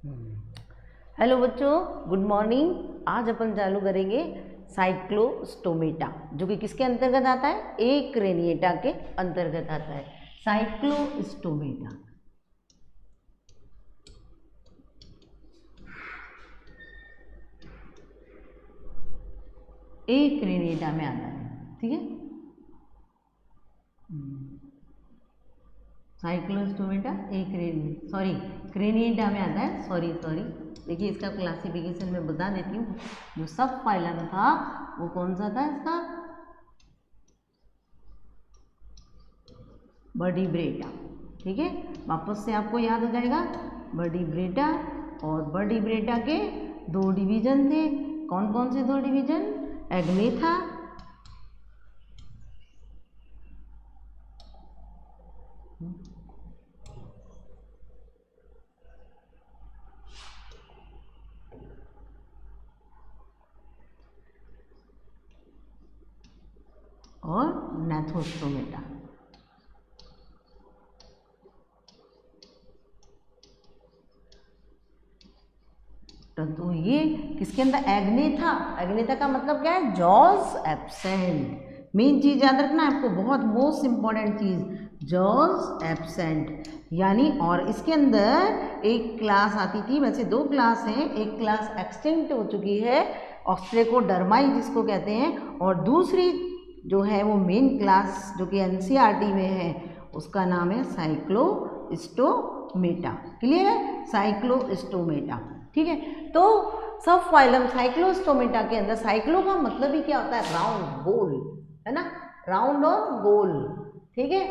Hello बच्चों, good morning. आज अपन चालू करेंगे साइक्लोस्टोमेटा, जो कि किसके अंतर्गत आता है? एक्रेनिएटा के अंतर्गत आता है साइक्लोस्टोमेटा। एक्रेनिएटा में आता है, ठीक है। साइक्लोस्टोमेटा क्रेनिएटा में आता है। सॉरी देखिए, इसका क्लासिफिकेशन मैं बता देती हूँ। जो सब फाइलम था वो कौन सा था? इसका वर्टिब्रेटा, ठीक है। वापस से आपको याद हो जाएगा वर्टिब्रेटा। और वर्टिब्रेटा के दो डिवीजन थे। कौन कौन से दो डिवीजन? एग्नेथा और नैथोस्टोमेटा। तो ये किसके अंदर? एग्नेथा का मतलब क्या है? Jaws absent. मेन चीज याद रखना है आपको, बहुत मोस्ट इंपॉर्टेंट चीज, जॉज एब्सेंट यानी। और इसके अंदर एक क्लास आती थी, वैसे दो क्लास हैं। एक क्लास एक्सटिंक्ट हो चुकी है, ऑस्ट्रेकोडर्माई जिसको कहते हैं, और दूसरी जो है वो मेन क्लास जो कि एनसीईआरटी में है, उसका नाम है साइक्लोस्टोमेटा। क्लियर है? साइक्लोस्टोमेटा, ठीक है। तो सब फाइलम साइक्लोस्टोमेटा के अंदर, साइक्लो का मतलब ही क्या होता है? राउंड, गोल, है ना। राउंड और गोल, ठीक है।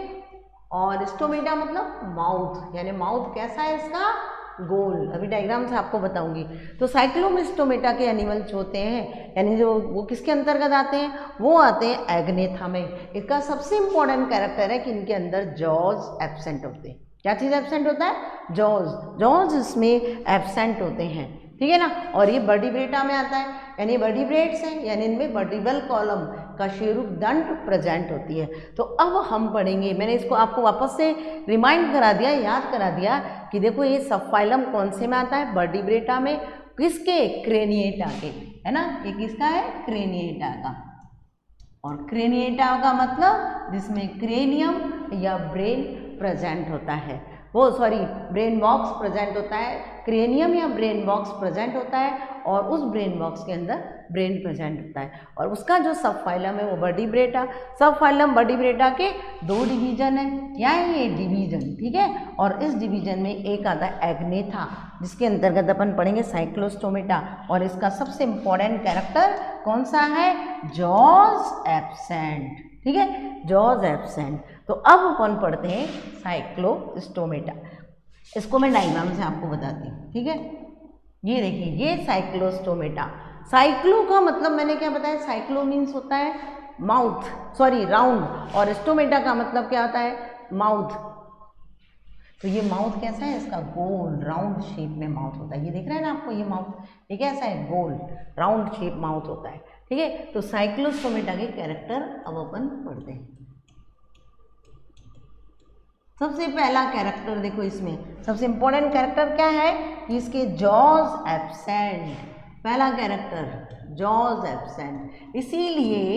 और स्टोमेटा मतलब माउथ, यानी माउथ कैसा है इसका? गोल। अभी डायग्राम से आपको बताऊंगी। तो साइक्लोस्टोमेटा के एनिमल्स होते हैं, यानी जो वो किसके अंतर्गत आते हैं? वो आते हैं एग्नेथा में। इसका सबसे इंपॉर्टेंट कैरेक्टर है कि इनके अंदर जॉज एब्सेंट होते हैं। क्या चीज़ एब्सेंट होता है? जॉज इसमें एब्सेंट होते हैं, ठीक है ना। और ये वर्टिब्रेटा में आता है, यानी वर्टिब्रेट्स हैं, यानी इनमें वर्टिब्रल कॉलम कशेरुक दंड प्रेजेंट होती है। तो अब हम पढ़ेंगे, मैंने इसको आपको वापस से रिमाइंड करा दिया, याद करा दिया कि देखो ये सब फाइलम कौन से में आता है? वर्टिब्रेटा में। किसके? क्रेनिएटा के, है ना। ये किसका है? क्रेनिएटा का। और क्रेनिएटा का मतलब जिसमें क्रेनियम या ब्रेन प्रेजेंट होता है, वो ब्रेन बॉक्स प्रेजेंट होता है। क्रेनियम या ब्रेन बॉक्स प्रेजेंट होता है, और उस ब्रेन बॉक्स के अंदर ब्रेन प्रेजेंट होता है। और उसका जो सब फाइलम है वो वर्टिब्रेटा। सब फाइलम वर्टिब्रेटा के दो डिवीजन है, क्या है ये? डिवीजन, ठीक है। और इस डिवीजन में एक आता है एग्नेथा, जिसके अंतर्गत अपन पढ़ेंगे साइक्लोस्टोमेटा। और इसका सबसे इंपॉर्टेंट कैरेक्टर कौन सा है? जॉज एब्सेंट, ठीक है, जॉज एब्सेंट। तो अब अपन पढ़ते हैं साइक्लोस्टोमेटा। इसको मैं डायग्राम से आपको बताती हूँ, ठीक है। ये देखिए, ये साइक्लोस्टोमेटा। साइक्लो का मतलब मैंने क्या बताया? साइक्लो मीन्स होता है राउंड, और स्टोमेटा का मतलब क्या होता है? माउथ। तो ये माउथ कैसा है इसका? गोल, राउंड शेप में माउथ होता है। ये दिख रहा है ना आपको, ये माउथ, ये कैसा है? गोल, राउंड शेप माउथ होता है, ठीक है। तो साइक्लोस्टोमेटा के कैरेक्टर अब अपन पढ़ते हैं। सबसे पहला कैरेक्टर देखो, इसमें सबसे इंपॉर्टेंट कैरेक्टर क्या है कि इसके जॉज एब्सेंट। पहला कैरेक्टर जॉज एब्सेंट, इसीलिए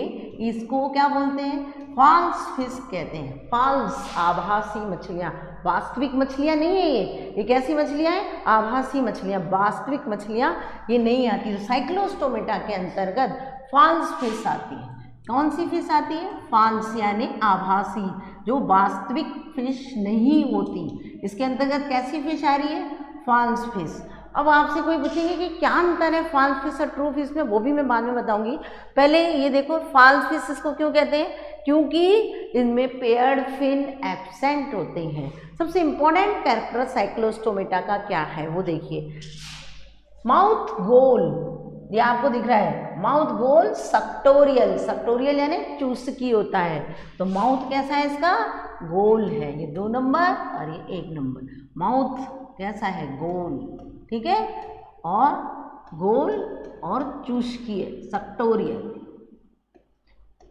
इसको क्या बोलते हैं? फॉल्स फिश कहते हैं। फॉल्स, आभासी मछलियाँ, वास्तविक मछलियाँ नहीं है ये कैसी मछलियाँ हैं? आभासी मछलियाँ, वास्तविक मछलियाँ ये नहीं आती। तो साइक्लोस्टोमेटा के अंतर्गत फॉल्स फिश आती है। कौन सी फिश आती है? फॉल्स यानी आभासी, जो वास्तविक फिश नहीं होती। इसके अंतर्गत कैसी फिश आ रही है? False fish. अब आपसे कोई पूछेंगे कि क्या अंतर है फॉल्स फिश और ट्रू फिश में, वो भी मैं बाद में बताऊंगी। पहले ये देखो, फॉल्स फिश इसको क्यों कहते हैं? क्योंकि इनमें पेयर्ड फिन एब्सेंट होते हैं। सबसे इंपॉर्टेंट कैरेक्टर साइक्लोस्टोमेटा का क्या है वो देखिए। माउथ गोल, ये आपको दिख रहा है, माउथ गोल, सक्टोरियल यानी चूसकी होता है। तो माउथ कैसा है इसका? गोल है। ये 2 नंबर और ये 1 नंबर। माउथ कैसा है? गोल, ठीक है, और गोल और चूसकी है, सक्टोरियल।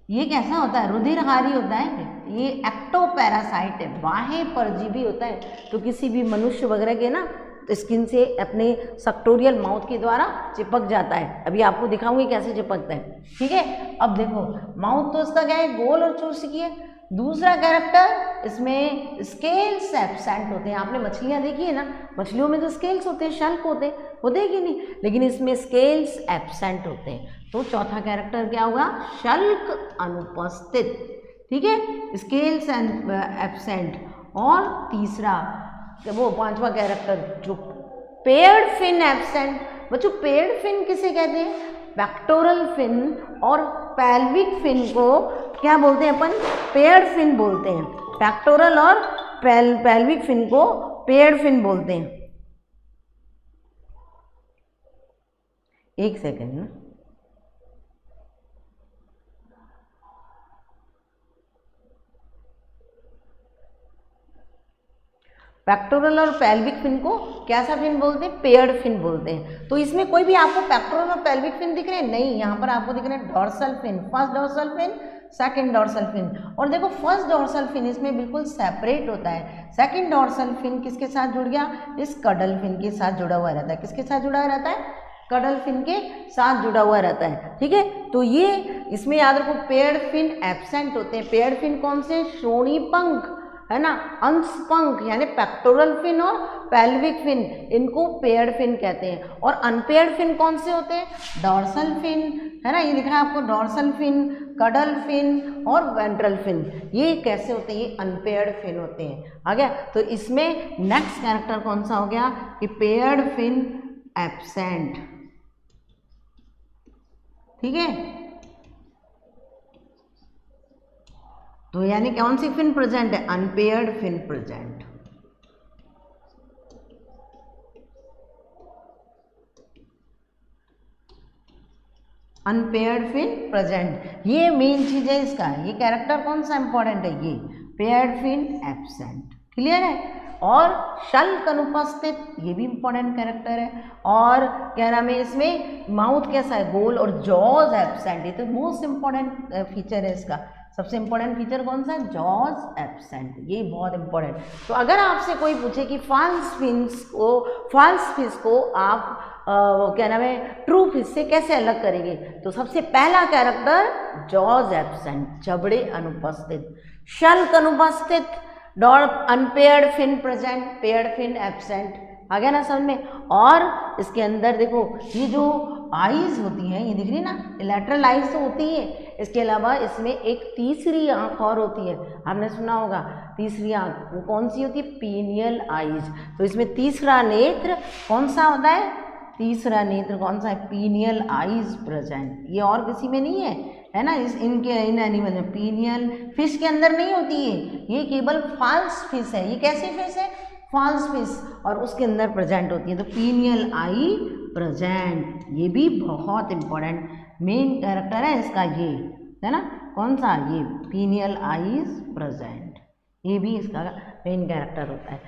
ये कैसा होता है? रुधिरहारी होता है। ये एक्टोपैरासाइट है, बाह्य परजीवी होता है। तो किसी भी मनुष्य वगैरह के ना स्किन से अपने सक्टोरियल माउथ के द्वारा चिपक जाता है। अभी आपको दिखाऊंगी कैसे चिपकता है, ठीक है। अब देखो माउथ तो इसका क्या है, गोल और चूसिकी है। दूसरा कैरेक्टर, इसमें स्केल्स एब्सेंट होते हैं। आपने मछलियां देखी है ना, मछलियों में तो स्केल्स होते हैं, शल्क होते हैं कि नहीं, लेकिन इसमें स्केल्स एब्सेंट होते हैं। तो चौथा कैरेक्टर क्या होगा, शल्क अनुपस्थित, ठीक है, स्केल्स एब्सेंट। और तीसरा वो पांचवा कैरेक्टर जो पेयर्ड फिन एब्सेंट। बच्चों पेयर्ड फिन किसे कहते हैं, पेक्टोरल फिन और पेल्विक फिन को क्या बोलते हैं अपन, पेयर्ड फिन बोलते हैं। पेक्टोरल और पेल्विक फिन को पेयर्ड फिन बोलते हैं। एक सेकेंड, पेक्टोरल और पेल्विक फिन को कैसा फिन बोलते हैं, पेयर्ड फिन बोलते हैं। तो इसमें कोई भी आपको पेक्टोरल और पेल्विक फिन दिख रहे हैं, नहीं, यहाँ पर आपको दिख रहे हैं dorsal fin, first dorsal fin, second dorsal fin. और देखो फर्स्ट डॉर्सल फिन इसमें बिल्कुल सेपरेट होता है। सेकंड डॉर्सल फिन किसके साथ जुड़ गया, इस कडल फिन के साथ जुड़ा हुआ रहता है। किसके साथ जुड़ा हुआ रहता है, कडल फिन के साथ जुड़ा हुआ रहता है, ठीक है। तो ये इसमें याद रखो पेयर्ड फिन एब्सेंट होते हैं। पेयर्ड फिन कौन से, श्रोणी पंख, है ना, अंश पंख, यानी पेक्टोरल फिन और पेल्विक फिन, इनको पेयर्ड फिन कहते हैं। और अनपेयर्ड फिन कौन से होते हैं, डॉर्सल फिन, है ना, ये दिख रहा है आपको, डॉर्सल फिन, कडल फिन और वेंट्रल फिन। ये कैसे होते हैं, ये अनपेयर्ड फिन होते हैं। आ गया। तो इसमें नेक्स्ट कैरेक्टर कौन सा हो गया कि पेयर्ड फिन एब्सेंट, ठीक है। तो यानी कौन सी फिन प्रेजेंट है, unpaired fin present. Unpaired fin present, ये मेन चीज है इसका। ये कैरेक्टर कौन सा इंपॉर्टेंट है, ये पेयर्ड फिन एब्सेंट, क्लियर है। और शल्क अनुपस्थित, ये भी इंपॉर्टेंट कैरेक्टर है। और क्या नाम है, इसमें माउथ कैसा है, गोल, और जॉज एब्सेंट, ये तो मोस्ट इंपॉर्टेंट फीचर है इसका। सबसे इंपॉर्टेंट फीचर कौन सा है, जॉज एब्सेंट, ये बहुत इंपॉर्टेंट। तो अगर आपसे कोई पूछे कि फॉल्स फिश को आप क्या नाम है, ट्रू फिश से कैसे अलग करेंगे, तो सबसे पहला कैरेक्टर जॉज एब्सेंट, जबड़े अनुपस्थित, शल्क अनुपस्थित, unpaired fin present, paired fin absent. आ गया ना समझ में। और इसके अंदर देखो ये जो आईज होती हैं, ये दिख रही है ना, लैटरल आईज तो होती है, इसके अलावा इसमें एक तीसरी आंख और होती है, आपने सुना होगा तीसरी आंख, वो कौन सी होती है, पीनियल आईज। तो इसमें तीसरा नेत्र कौन सा होता है, तीसरा नेत्र कौन सा है, पीनियल आईज प्रेजेंट। ये और किसी में नहीं है ना, इन एनिमल में पीनियल फिश के अंदर नहीं होती है, ये केवल फॉल्स फिश है। ये कैसी फिश है, फॉल्स फिश, और उसके अंदर प्रेजेंट होती है। तो पीनियल आई प्रेजेंट, ये भी बहुत इंपॉर्टेंट मेन कैरेक्टर है इसका, ये है ना, कौन सा, ये पीनियल आईज प्रेजेंट, ये भी इसका मेन कैरेक्टर होता है।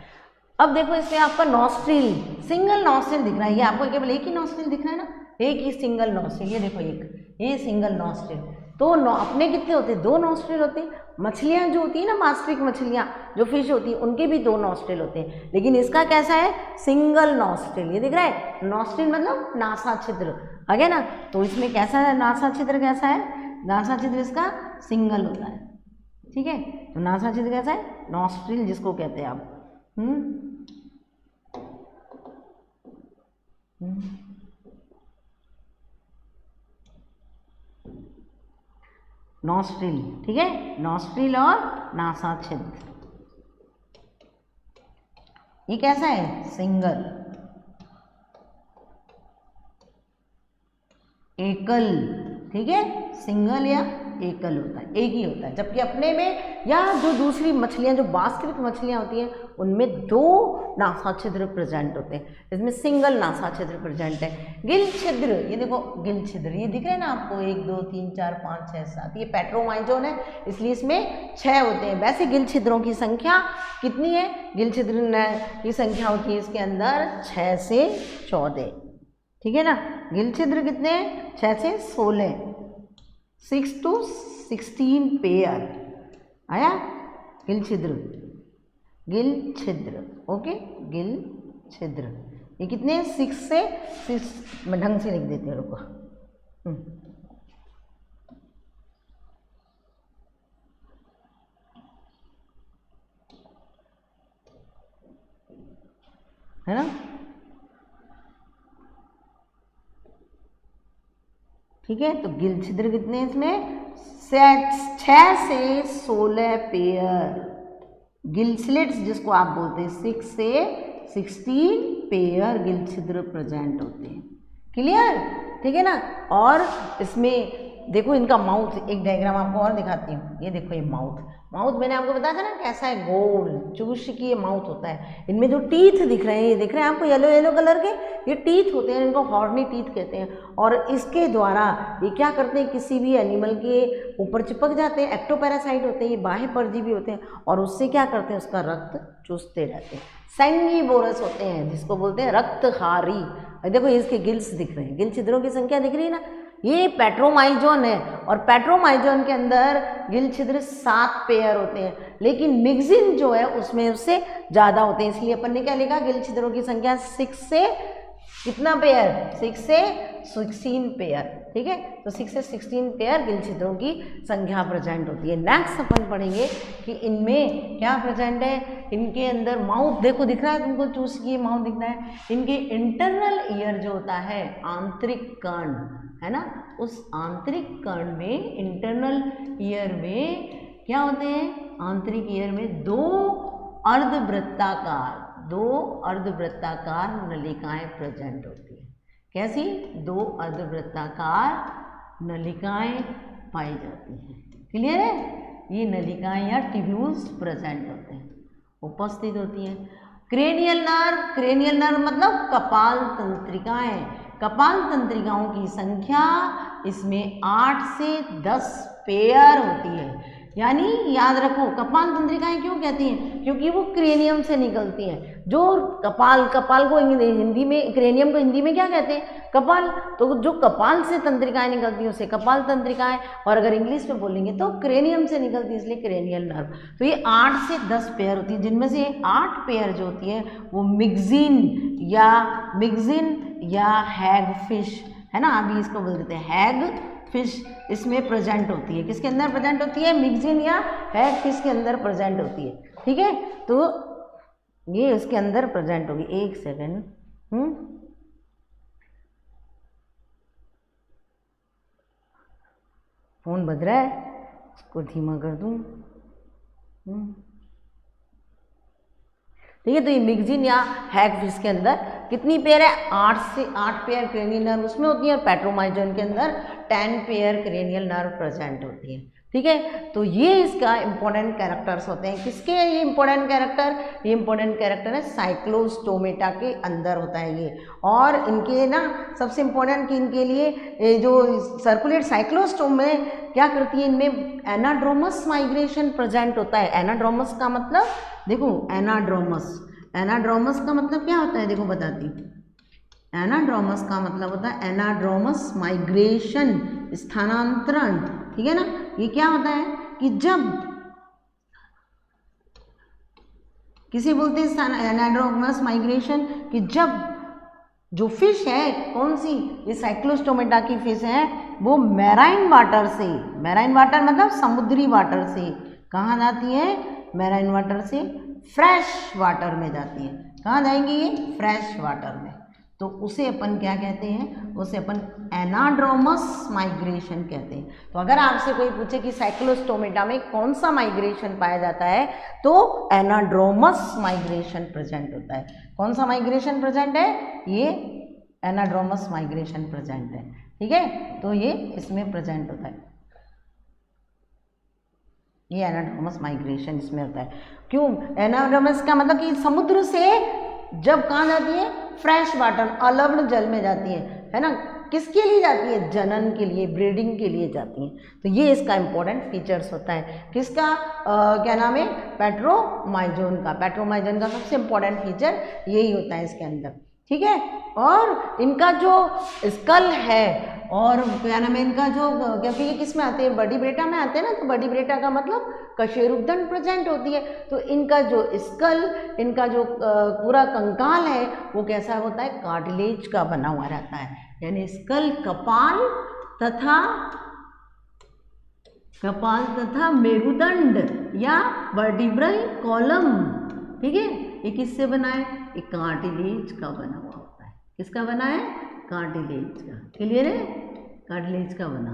अब देखो इसमें आपका नॉस्ट्रिल, सिंगल नॉस्ट्रिल दिख रहा है, ये आपको केवल एक ही नॉस्ट्रिल दिख रहा है ना, एक ही सिंगल नॉस्ट्रिल, ये देखो एक, ये सिंगल नॉस्ट्रिल। तो अपने कितने होते हैं, दो नॉस्ट्रिल होते हैं। मछलियाँ जो होती है ना, मास्ट्रिक मछलियाँ जो फिश होती है, उनके भी दो नॉस्ट्रिल होते हैं, लेकिन इसका कैसा है, सिंगल नॉस्ट्रिल। ये दिख रहा है, नॉस्ट्रिल मतलब नासा छिद्र, आ गया ना। तो इसमें कैसा है, नासा छिद्र कैसा है, नासा छिद्र इसका सिंगल होता है, ठीक है। तो नासा छिद्र कैसा है, नॉस्ट्रिल जिसको कहते हैं आप, नॉस्ट्रिल, ठीक है, नॉस्ट्रिल और नासा छिद्र, ये कैसा है, सिंगल, एकल, ठीक है, सिंगल या एकल होता है, एक ही होता है। जबकि अपने में या जो दूसरी मछलियां जो बास्केट मछलियां होती हैं, उनमें दो नासा छिद्र प्रेजेंट होते हैं, इसमें सिंगल नासा छिद्र प्रेजेंट है। गिल छिद्र, ये देखो गिल छिद्र, ये दिख रहे हैं ना आपको, 1 2 3 4 5 6 7, ये पेट्रोमाइजोन है, इसलिए इसमें 6 होते हैं। वैसे गिल छिद्रों की संख्या कितनी है, गिल छिद्र की संख्या होती है इसके अंदर 6 से 14, ठीक है ना। गिल छिद्र कितने हैं, 6 से 16, 6 to 16 पेयर आया, गिल छिद्र, गिल छिद्र, ओके, गिल छिद्र। ये कितने 6 से 6, मैं ढंग से लिख देती हूँ, रुको। है ना, ठीक है। तो गिल छिद्र कितने इसमें 6 से 16 पेयर गिल स्लिट्स जिसको आप बोलते हैं, 6 से 16 पेयर गिल छिद्र प्रेजेंट होते हैं। क्लियर, ठीक है ना। और इसमें देखो इनका माउथ, एक डायग्राम आपको और दिखाती हूँ। ये देखो, ये माउथ मैंने आपको बताया था ना कैसा है, गोल चूष की ये माउथ होता है। इनमें जो टीथ दिख रहे हैं, ये दिख रहे हैं आपको येलो येलो कलर के, ये टीथ होते हैं, इनको हॉर्नी टीथ कहते हैं। और इसके द्वारा ये क्या करते हैं, किसी भी एनिमल के ऊपर चिपक जाते हैं। एक्टोपैरासाइट होते हैं, ये बाह्य परजीवी होते हैं, और उससे क्या करते हैं, उसका रक्त चूसते रहते हैं। सैंगिवोरस होते हैं, जिसको बोलते हैं रक्तहारी। देखो इसके गिल्स दिख रहे हैं, गिल छिद्रों की संख्या दिख रही है ना। ये पेट्रोमाइजोन है, और पेट्रोमाइजोन के अंदर गिल छिद्र 7 पेयर होते हैं, लेकिन मिक्सिन जो है उसमें उससे ज़्यादा होते हैं। इसलिए अपन ने क्या लिखा, गिल छिद्रों की संख्या 6 से कितना पेयर, 6 से 16 पेयर, ठीक है। तो 6 से 16 पेयर गिल छिद्रों की संख्या प्रेजेंट होती है। नेक्स्ट अपन पढ़ेंगे कि इनमें क्या प्रेजेंट है। इनके अंदर माउथ देखो दिख रहा है तुमको, चूस की माउथ दिख रहा है। इनके इंटरनल ईयर जो होता है, आंतरिक कर्ण है ना, उस आंतरिक कर्ण में, इंटरनल ईयर में क्या होते हैं, आंतरिक ईयर में 2 अर्धवृत्ताकार नलिकाएं प्रेजेंट होती है। कैसी, 2 अर्धवृत्ताकार नलिकाएं पाई जाती हैं। क्लियर है, ये नलिकाएं या ट्यूब्यूल्स प्रेजेंट होते हैं, उपस्थित होती हैं। क्रेनियल नर्व मतलब कपाल तंत्रिकाएं। कपाल तंत्रिकाओं की संख्या इसमें 8 से 10 पेयर होती है। यानी याद रखो, कपाल तंत्रिकाएं क्यों कहती हैं, क्योंकि वो क्रेनियम से निकलती हैं। जो कपाल को हिंदी में, क्रेनियम को हिंदी में क्या कहते हैं, कपाल। तो जो कपाल से तंत्रिकाएं निकलती हैं उसे कपाल तंत्रिकाएं, और अगर इंग्लिश में बोलेंगे तो क्रेनियम से निकलती है, इसलिए क्रेनियल नर्व। तो ये 8 से 10 पेयर होती है, जिनमें से 8 पेयर जो होती है वो मिक्सिन या हैगफिश है ना, अभी इसको बोल देते हैं हैगफिश, इसमें प्रेजेंट होती है। किसके अंदर प्रेजेंट होती है, मिक्सिन या हैगफिश के अंदर प्रेजेंट होती है, ठीक है। तो ये इसके अंदर प्रेजेंट होगी। एक सेकेंड, फोन बज रहा है, इसको धीमा कर दूं। ठीक है। तो ये मिक्सिन या हैगफिश के अंदर कितनी पेयर है, 8 पेयर क्रेनियल नर्व उसमें होती है, और पेट्रोमाइजोन के अंदर 10 पेयर क्रेनियल नर्व प्रेजेंट होती है, ठीक है। तो ये इसका इंपॉर्टेंट कैरेक्टर्स होते हैं। किसके ये इंपॉर्टेंट कैरेक्टर, ये इंपॉर्टेंट कैरेक्टर है साइक्लोस्टोमेटा के अंदर होता है ये। और इनके ना सबसे इंपॉर्टेंट कि इनके लिए जो सर्कुलेट साइक्लोस्टोम में क्या करती है, इनमें एनाड्रोमस माइग्रेशन प्रेजेंट होता है। एनाड्रोमस का मतलब देखो, एनाड्रोमस का मतलब क्या होता है, देखो बताती हूँ। एनाड्रोमस का मतलब होता है एनाड्रोमस माइग्रेशन, स्थानांतरण, ठीक है ना। ये क्या होता है कि जब किसी बोलते हैं एनाड्रोमस माइग्रेशन, कि जब जो फिश है, कौन सी, ये साइक्लोस्टोमेटा की फिश है, वो मैराइन वाटर से, मैराइन वाटर मतलब समुद्री वाटर से कहाँ जाती है, मैराइन वाटर से फ्रेश वाटर में जाती है। कहाँ जाएंगी ये, फ्रेश वाटर में। तो उसे अपन क्या कहते हैं, उसे अपन एनाड्रोमस माइग्रेशन कहते हैं। तो अगर आपसे कोई पूछे कि साइक्लोस्टोमेटा में कौन सा माइग्रेशन पाया जाता है, तो एनाड्रोमस माइग्रेशन प्रेजेंट होता है। कौन सा माइग्रेशन प्रेजेंट है, ये एनाड्रोमस माइग्रेशन प्रेजेंट है, ठीक है। तो ये इसमें प्रेजेंट होता है, ये एनाड्रोमस माइग्रेशन इसमें होता है। क्यों, एनाड्रोमस का मतलब कि समुद्र से जब कहाँ जाती है, फ्रेश वाटर, अलवण जल में जाती है ना। किसके लिए जाती है, जनन के लिए, ब्रीडिंग के लिए जाती है। तो ये इसका इंपॉर्टेंट फीचर्स होता है। किसका, क्या नाम है, पेट्रोमाइजोन का। पेट्रोमाइजोन का सबसे इंपॉर्टेंट फीचर यही होता है इसके अंदर, ठीक है। और इनका जो स्कल है और क्या नाम है इनका जो, क्योंकि ये किस में आते हैं, वर्टिब्रेटा में आते हैं ना, तो वर्टिब्रेटा का मतलब कशेरुकदंड प्रेजेंट होती है। तो इनका जो स्कल, इनका जो पूरा कंकाल है वो कैसा होता है, कार्टिलेज का बना हुआ रहता है। यानी स्कल कपाल तथा मेरुदंड या वर्टिब्रल कॉलम, ठीक है, ये किससे बना है, ये कार्टिलेज का बना हुआ होता है। किसका बना है, कार्टिलेज का। क्लियर है, कार्टिलेज का बना,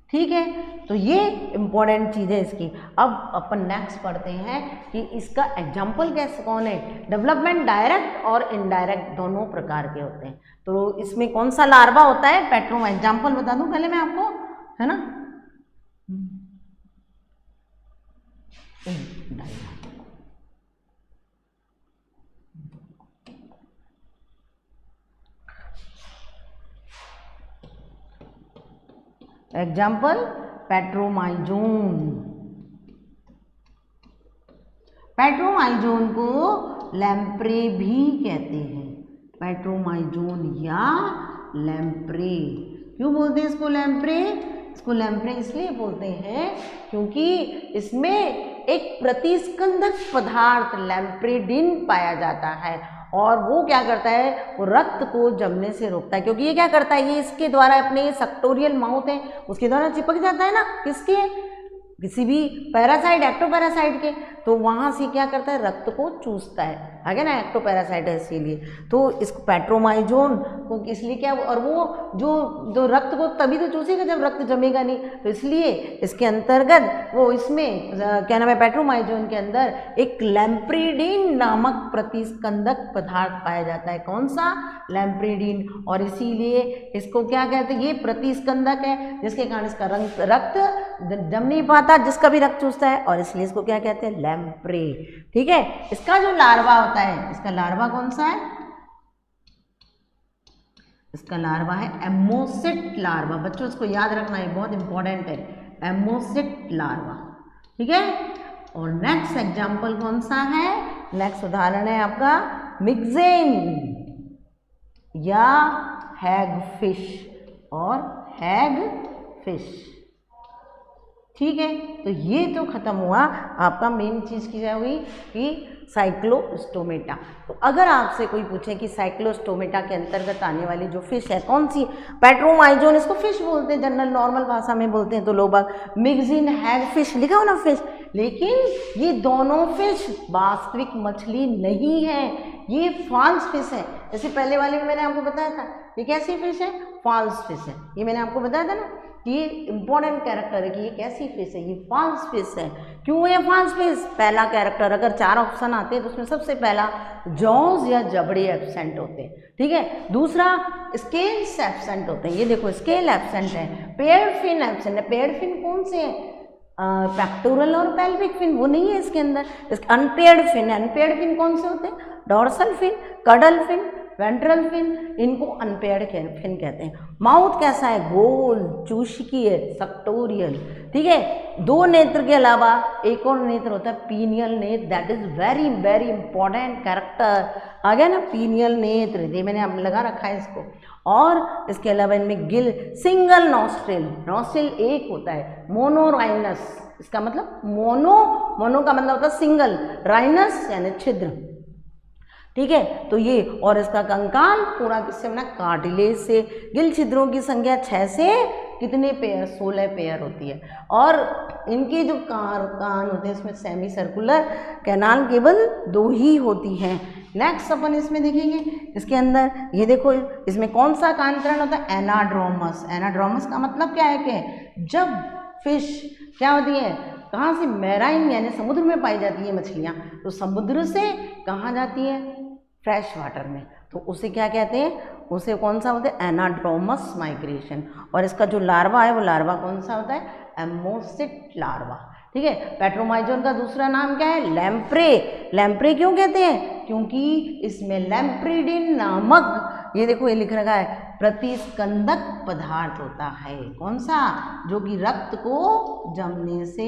ठीक है। तो ये इंपॉर्टेंट चीज़ है इसकी। अब अपन नेक्स्ट पढ़ते हैं कि इसका एग्जाम्पल कैसे कौन है। डेवलपमेंट डायरेक्ट और इनडायरेक्ट दोनों प्रकार के होते हैं। तो इसमें कौन सा लार्वा होता है, पेट्रोमा। एग्जाम्पल बता दूं पहले मैं आपको, है ना। Example Petromyzon. पेट्रोमाइजोन को लैम्प्रे भी कहते हैं, पेट्रोमाइजोन या लैम्प्रे। क्यों बोलते हैं इसको लैम्प्रे, इसको लैम्प्रे इसलिए बोलते हैं क्योंकि इसमें एक प्रतिस्कंदक पदार्थ लैम्प्रेडिन पाया जाता है, और वो क्या करता है, वो रक्त को जमने से रोकता है। क्योंकि ये क्या करता है, ये इसके द्वारा अपने सक्टोरियल माउथ है उसके द्वारा चिपक जाता है ना, किसके, किसी भी पैरासाइट, एक्टोपैरासाइट के, तो वहाँ से क्या करता है, रक्त को चूसता है, आगे ना, एक्टोपैरासाइट है इसीलिए। तो इसको पेट्रोमाइजोन को इसलिए क्या, और वो जो रक्त को तभी तो चूसेगा जब रक्त जमेगा नहीं, तो इसलिए इसके अंतर्गत वो इसमें क्या नाम है, पेट्रोमाइजोन के अंदर एक लैम्प्रेडिन नामक प्रतिस्कंदक पदार्थ पाया जाता है। कौन सा, लैम्प्रेडिन। और इसीलिए इसको क्या कहते हैं, ये प्रतिस्कंदक है जिसके कारण इसका रक्त जम नहीं पाता, जिसका भी रक्त चूसता है, और इसलिए इसको क्या कहते हैं, लैम्प्रे। ठीक है। इसका जो लार्वा होता है, इसका लार्वा कौन सा है, इसका लार्वा है एमोसिट लार्वा। बच्चों इसको याद रखना, ये बहुत इंपॉर्टेंट है, एमोसिट लार्वा। ठीक है। और नेक्स्ट एग्जाम्पल कौन सा है, नेक्स्ट उदाहरण है आपका मिक्सेन या हैगफिश और हैगफिश। ठीक है। तो ये तो खत्म हुआ आपका मेन चीज़ की क्या हुई कि साइक्लोस्टोमेटा। तो अगर आपसे कोई पूछे कि साइक्लोस्टोमेटा के अंतर्गत आने वाली जो फिश है कौन सी, पेट्रोमाइजोन इसको फिश बोलते हैं, जनरल नॉर्मल भाषा में बोलते हैं तो लोग बाग। मिक्सिन हैगफिश लिखा हो ना फिश, लेकिन ये दोनों फिश वास्तविक मछली नहीं है, ये फॉल्स फिश है। जैसे पहले वाले में मैंने आपको बताया था, ये कैसी फिश है, फॉल्स फिश है। ये मैंने आपको बताया था ना, ये इंपॉर्टेंट कैरेक्टर है कि ये कैसी फिश है, ये फॉल्स फिश है। क्यों है फॉल्स फिश, पहला कैरेक्टर, अगर 4 ऑप्शन आते हैं तो उसमें सबसे पहला जॉज या जबड़े एब्सेंट होते हैं। ठीक है। दूसरा स्केल्स एब्सेंट होते हैं, ये देखो स्केल एब्सेंट है। पेयर्ड फिन एब्सेंट है। पेयर्ड फिन कौन से है, पेक्टोरल और पेल्विक फिन, वो नहीं है इसके अंदर। अनपेयर्ड फिन है। अनपेयर्ड फिन कौन से होते हैं, dorsal fin, caudal fin, ventral fin, इनको अनपेयर्ड फिन कहते हैं। माउथ कैसा है, गोल, चूषकी है, सक्टोरियल। ठीक है। 2 नेत्र के अलावा एक और नेत्र होता है पीनियल नेत्र, that is very very important character. आ गया ना, पीनियल नेत्र, ये मैंने अब लगा रखा है इसको। और इसके अलावा इनमें गिल, सिंगल नॉस्ट्रिल, नॉस्ट्रिल एक होता है। मोनोराइनस, इसका मतलब मोनो का मतलब होता है सिंगल, राइनस यानी छिद्र। ठीक है। तो ये, और इसका कंकाल पूरा किससे बना, कार्टिलेज से। गिल छिद्रों की संख्या 6 से कितने पेयर, 16 पेयर होती है। और इनके जो कान होते हैं इसमें सेमी सर्कुलर कैनाल केवल 2 ही होती हैं। नेक्स्ट अपन इसमें देखेंगे, इसके अंदर ये देखो, इसमें कौन सा कांतरण होता है, एनाड्रोमस। एनाड्रोमस का मतलब क्या है कि जब फिश क्या होती है, कहाँ से, मैराइन यानी समुद्र में पाई जाती है मछलियाँ, तो समुद्र से कहाँ जाती है, फ्रेश वाटर में, तो उसे क्या कहते हैं, उसे कौन सा होता है, एनाड्रोमस माइग्रेशन। और इसका जो लार्वा है वो लार्वा कौन सा होता है, एमोसिट लार्वा। ठीक है। पेट्रोमाइजोन का दूसरा नाम क्या है, लैम्प्रे। लैम्प्रे क्यों कहते हैं, क्योंकि इसमें लैम्प्रेडिन नामक, ये देखो ये लिख रखा है, प्रतिस्कंदक पदार्थ होता है। कौन सा, जो कि रक्त को जमने से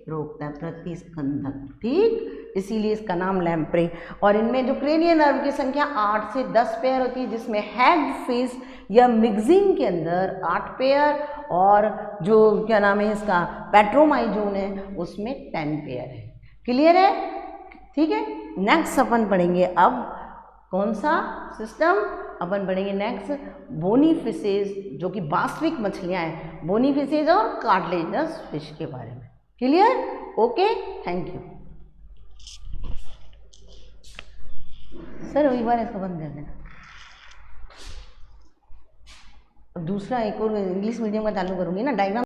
रोकता है, प्रतिस्कंदक। ठीक। इसीलिए इसका नाम लैम्प्रे। और इनमें जो क्रेनियल नर्व की संख्या 8 से 10 पेयर होती है, जिसमें हेड फेस या मिक्सिंग के अंदर 8 पेयर और जो क्या नाम है इसका पेट्रोमाइजोन है उसमें 10 पेयर है। क्लियर है? ठीक है। नेक्स्ट अपन पढ़ेंगे अब कौन सा सिस्टम, अपन पढ़ेंगे नेक्स्ट बोनी फिशेज, जो कि वास्तविक मछलियां हैं, बोनी फिशेज और कार्टिलेजिनस फिश के बारे में। Clear? Okay, thank you. Sir एक बार इसको बंद कर देना। दूसरा एक और इंग्लिश मीडियम का चालू करूँगी ना, डायग्राम